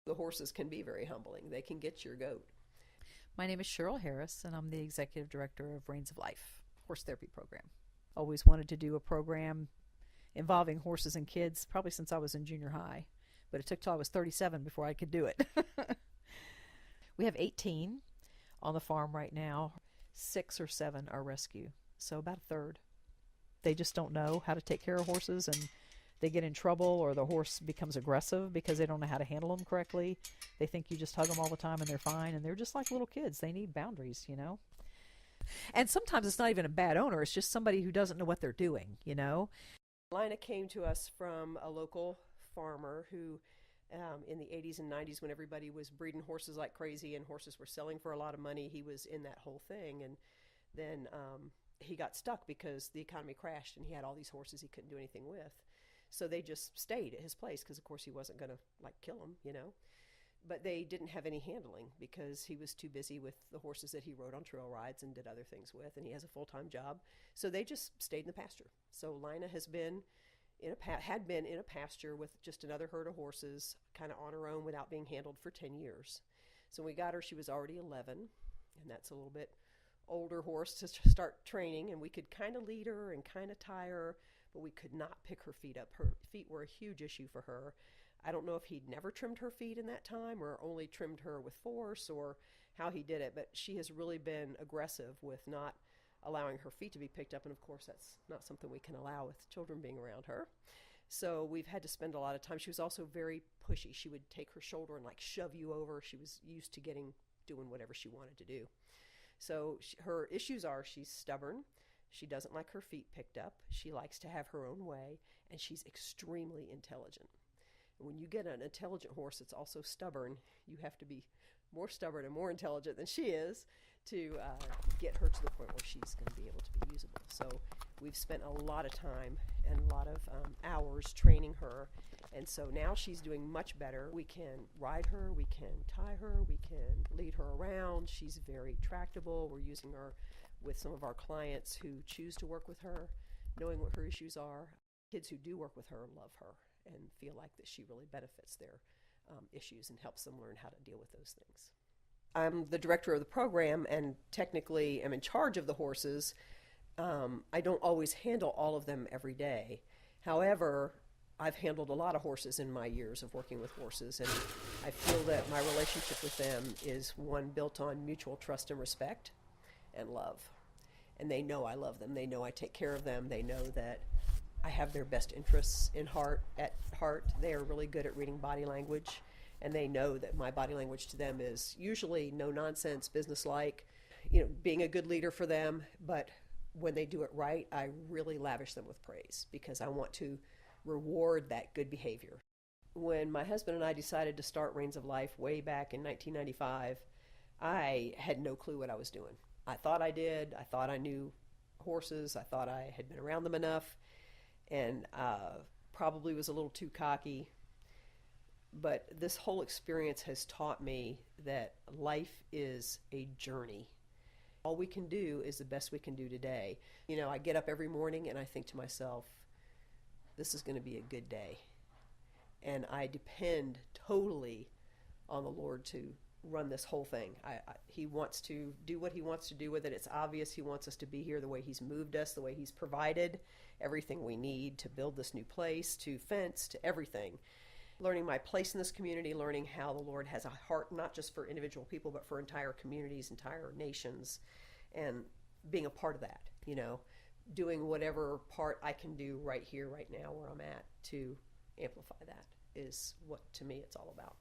The horses can be very humbling. They can get your goat. My name is Cheryl Harris, and I'm the Executive Director of Reins of Life Horse Therapy Program. Always wanted to do a program involving horses and kids, probably since I was in junior high, but it took till I was 37 before I could do it. We have 18 on the farm right now. 6 or 7 are rescue, so about a third. They just don't know how to take care of horses, and they get in trouble, or the horse becomes aggressive because they don't know how to handle them correctly. They think you just hug them all the time and they're fine, and they're just like little kids. They need boundaries, you know. And sometimes it's not even a bad owner. It's just somebody who doesn't know what they're doing, you know. Lina came to us from a local farmer who, in the 80s and 90s, when everybody was breeding horses like crazy and horses were selling for a lot of money, he was in that whole thing. And then he got stuck because the economy crashed and he had all these horses he couldn't do anything with. So they just stayed at his place because, of course, he wasn't going to, kill them, you know. But they didn't have any handling because he was too busy with the horses that he rode on trail rides and did other things with, and he has a full-time job. So they just stayed in the pasture. So Lina had been in a pasture with just another herd of horses, kind of on her own without being handled for 10 years. So when we got her, she was already 11, and that's a little bit older horse to start training, and we could kind of lead her and kind of tie her, but we could not pick her feet up. Her feet were a huge issue for her. I don't know if he'd never trimmed her feet in that time or only trimmed her with force or how he did it, but she has really been aggressive with not allowing her feet to be picked up, and of course that's not something we can allow with children being around her. So we've had to spend a lot of time. She was also very pushy. She would take her shoulder and shove you over. She was used to doing whatever she wanted to do. So her issues are she's stubborn. She doesn't like her feet picked up. She likes to have her own way, and she's extremely intelligent. And when you get an intelligent horse that's also stubborn, you have to be more stubborn and more intelligent than she is to get her to the point where she's going to be able to be usable. So we've spent a lot of time and a lot of hours training her, and so now she's doing much better. We can ride her, we can tie her, we can lead her around. She's very tractable. We're using her with some of our clients who choose to work with her, knowing what her issues are. Kids who do work with her love her and feel like that she really benefits their issues and helps them learn how to deal with those things. I'm the director of the program and technically am in charge of the horses. I don't always handle all of them every day. However, I've handled a lot of horses in my years of working with horses, and I feel that my relationship with them is one built on mutual trust and respect and love. And they know I love them. They know I take care of them. They know that I have their best interests at heart. They are really good at reading body language, and they know that my body language to them is usually no nonsense, businesslike, being a good leader for them. But when they do it right, I really lavish them with praise because I want to reward that good behavior. When my husband and I decided to start Reins of Life way back in 1995, I had no clue what I was doing. I thought I did. I thought I knew horses. I thought I had been around them enough, and probably was a little too cocky. But this whole experience has taught me that life is a journey. All we can do is the best we can do today. I get up every morning and I think to myself, this is going to be a good day. And I depend totally on the Lord to run this whole thing. He wants to do what he wants to do with it. It's obvious he wants us to be here the way he's moved us, the way he's provided everything we need to build this new place, to fence, to everything. Learning my place in this community, learning how the Lord has a heart not just for individual people, but for entire communities, entire nations, and being a part of that, doing whatever part I can do right here, right now, where I'm at to amplify that is what, to me, it's all about.